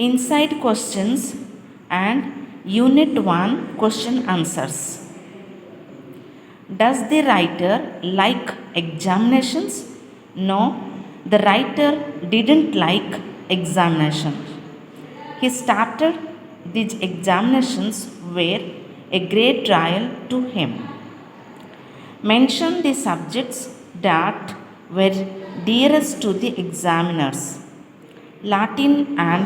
inside questions, and Unit 1 question answers. Does the writer like examinations? No, the writer didn't like examinations. He started these examinations were a great trial to him. Mention the subjects that were dearest to the examiners. Latin and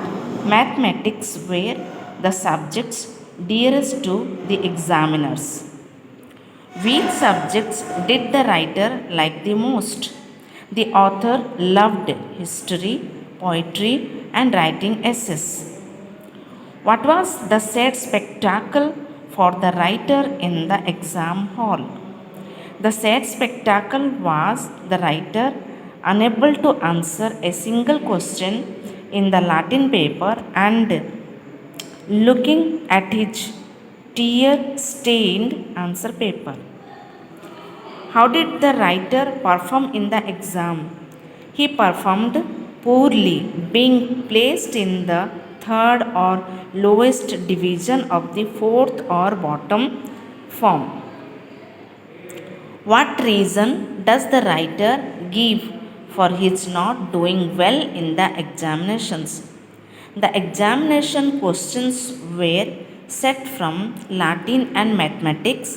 mathematics were the subjects dearest to the examiners. Which subjects did the writer like the most? The author loved history, poetry, and writing essays. What was the sad spectacle for the writer in the exam hall? The sad spectacle was the writer unable to answer a single question in the Latin paper and looking at his tear stained answer paper. How did the writer perform in the exam? He performed poorly, being placed in the third or lowest division of the fourth or bottom form. What reason does the writer give for his not doing well in the examinations? The examination questions were set from Latin and mathematics.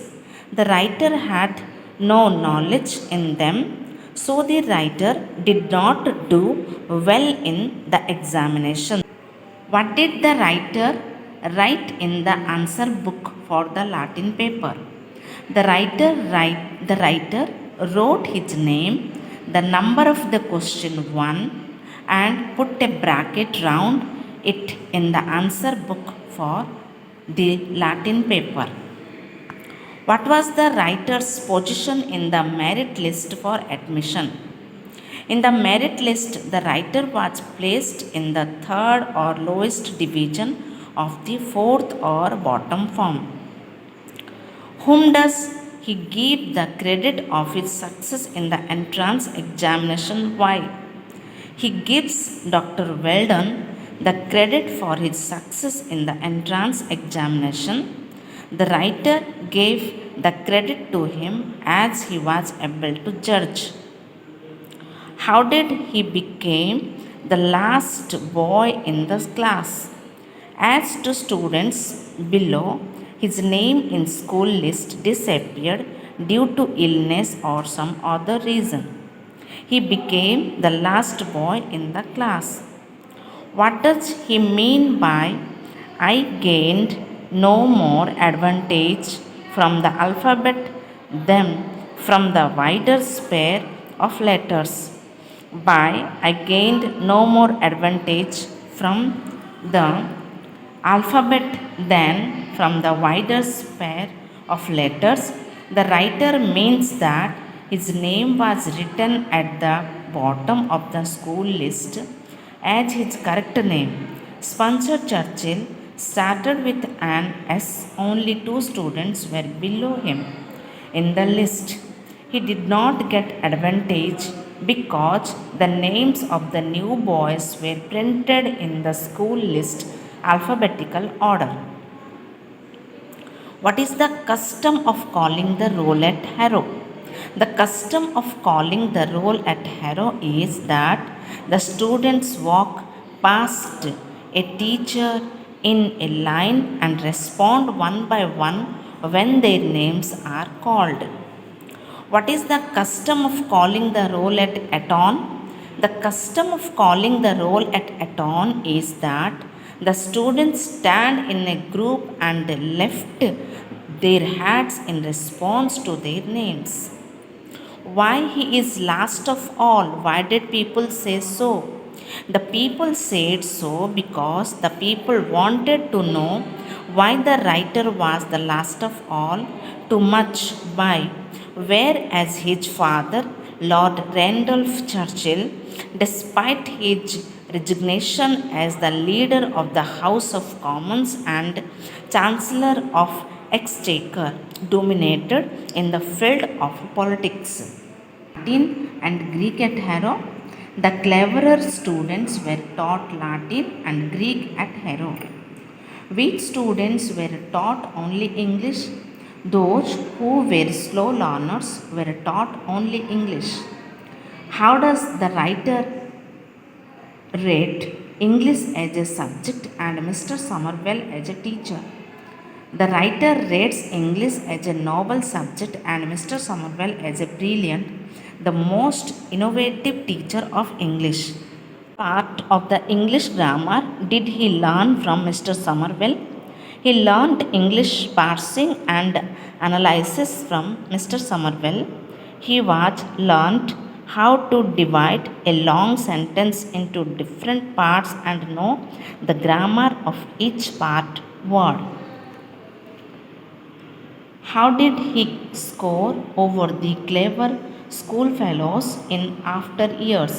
The writer had no knowledge in them, so the writer did not do well in the examination. What did the writer write in the answer book for the Latin paper? The writer wrote his name, the number of the question 1, and put a bracket round it in the answer book for the Latin paper. What was the writer's position in the merit list for admission? In the merit list, the writer was placed in the third or lowest division of the fourth or bottom form. Whom does he give the credit of his success in the entrance examination? Why? He gives Dr. Weldon the credit for his success in the entrance examination. The writer gave the credit to him as he was able to judge. How did he become the last boy in the class? As to students below, his name in school list disappeared due to illness or some other reason. He became the last boy in the class. What does he mean by I gained no more advantage from the alphabet than from the wider sphere of letters? By I gained no more advantage from the alphabet than from the wider sphere of letters, the writer means that his name was written at the bottom of the school list as his correct name. Spencer Churchill started with an S. Only 2 students were below him in the list. He did not get advantage because the names of the new boys were printed in the school list alphabetical order. What is the custom of calling the roll at Harrow? The custom of calling the roll at Harrow is that the students walk past a teacher in a line and respond one by one when their names are called. What is the custom of calling the roll at Eton? The custom of calling the roll at Eton is that the students stand in a group and lift their hats in response to their names. Why he is last of all? Why did people say so? The people said so because the people wanted to know why the writer was the last of all, too much why. Whereas his father, Lord Randolph Churchill, despite his resignation as the leader of the House of Commons and Chancellor of Exchequer, dominated in the field of politics. Latin and Greek at Harrow. The cleverer students were taught Latin and Greek at Harrow. Weak students were taught only English. Those who were slow learners were taught only English. How does the writer rate English as a subject and Mr. Somerville as a teacher? The writer rates English as a noble subject and Mr. Somerville as a brilliant, the most innovative teacher of English. Part of the English grammar did he learn from Mr. Somerville? He learnt English parsing and analysis from Mr. Somerville. He was learnt how to divide a long sentence into different parts and know the grammar of each part word. How did he score over the clever schoolfellows in after years?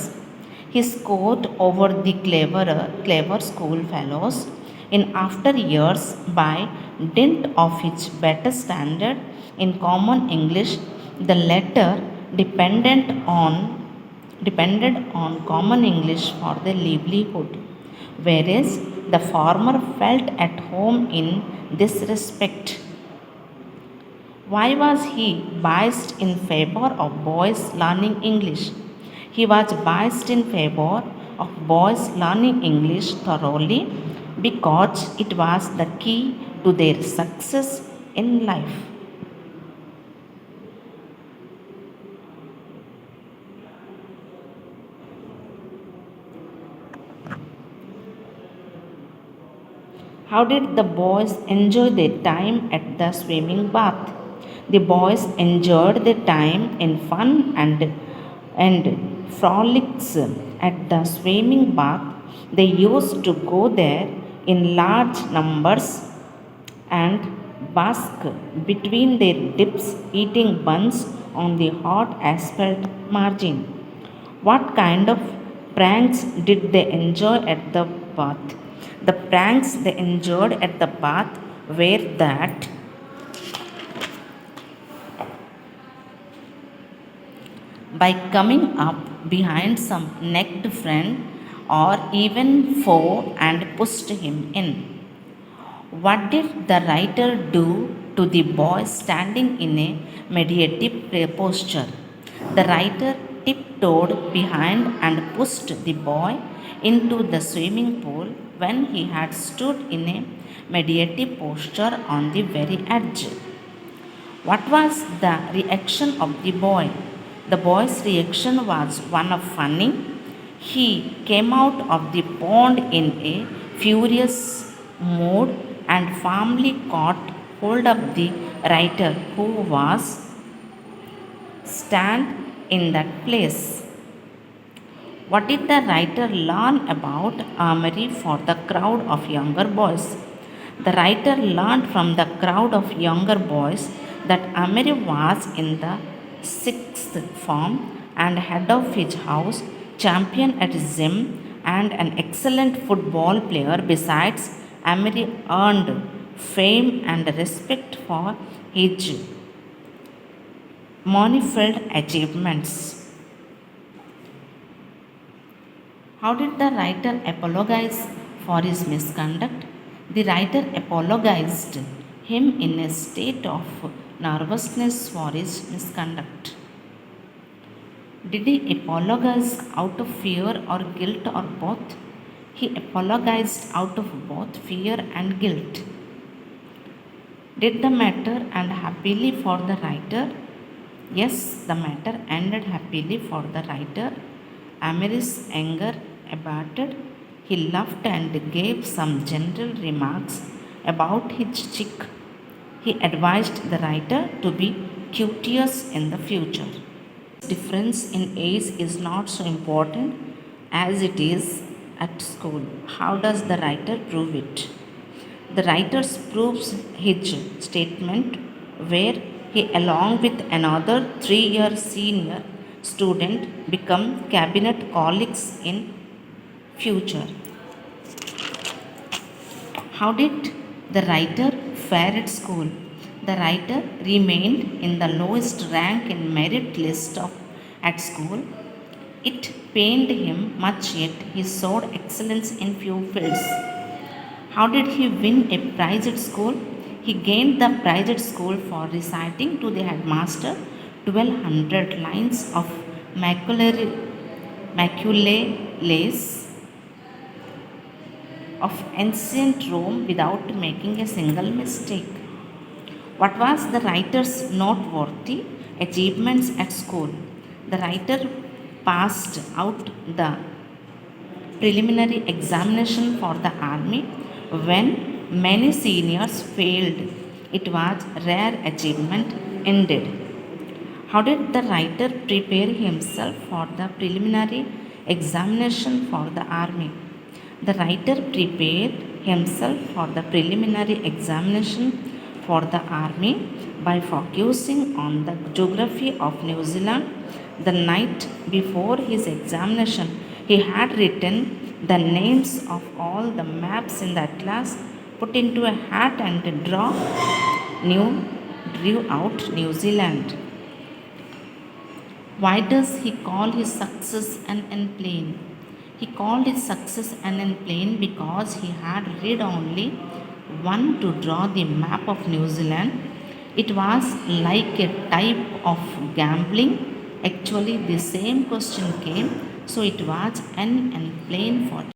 He scored over the clever schoolfellows in after years by dint of his better standard in common English. The latter depended on common English for their livelihood, whereas the former felt at home in this respect. Why was he biased in favor of boys learning English? He was biased in favor of boys learning English thoroughly because it was the key to their success in life. How did the boys enjoy their time at the swimming bath? The boys enjoyed their time in fun and frolics at the swimming bath. They used to go there in large numbers and bask between their dips, eating buns on the hot asphalt margin. What kind of pranks did they enjoy at the bath? The pranks they enjoyed at the bath were that by coming up behind some necked friend or even foe and pushed him in. What did the writer do to the boy standing in a meditative posture? The writer tiptoed behind and pushed the boy into the swimming pool when he had stood in a meditative posture on the very edge. What was the reaction of the boy? The boy's reaction was one of funny. He came out of the pond in a furious mood and firmly caught hold of the writer who was stand in that place. What did the writer learn about armory for the crowd of younger boys? The writer learned from the crowd of younger boys that Amiri was in the sixth form and head of his house, champion at gym, and an excellent football player. Besides, Amiri earned fame and respect for his manifold achievements. How did the writer apologize for his misconduct? The writer apologized him in a state of nervousness for his misconduct. Did he apologize out of fear or guilt or both? He apologized out of both fear and guilt. Did the matter end happily for the writer? Yes, the matter ended happily for the writer. Amiri's anger abated. He laughed and gave some general remarks about his chick. He advised the writer to be courteous in the future. Difference in age is not so important as it is at school. How does the writer prove it? The writer proves his statement where he, along with another 3-year senior student, become cabinet colleagues in future. How did the writer fare at school? The writer remained in the lowest rank in merit list at school. It pained him much, yet he showed excellence in few fields. How did he win a prize at school? He gained the prize at school for reciting to the headmaster 1200 lines of Maculeles of ancient Rome without making a single mistake. What was the writer's noteworthy achievements at school? The writer passed out the preliminary examination for the army when many seniors failed. It was rare achievement indeed. How did the writer prepare himself for the preliminary examination for the army? The writer prepared himself for the preliminary examination for the army by focusing on the geography of New Zealand. The night before his examination, he had written the names of all the maps in the atlas, put into a hat and drew out New Zealand. Why does he call his success an airplane? He called his success an airplane because he had read only one to draw the map of New Zealand. It was like a type of gambling. Actually, the same question came, so it was an airplane for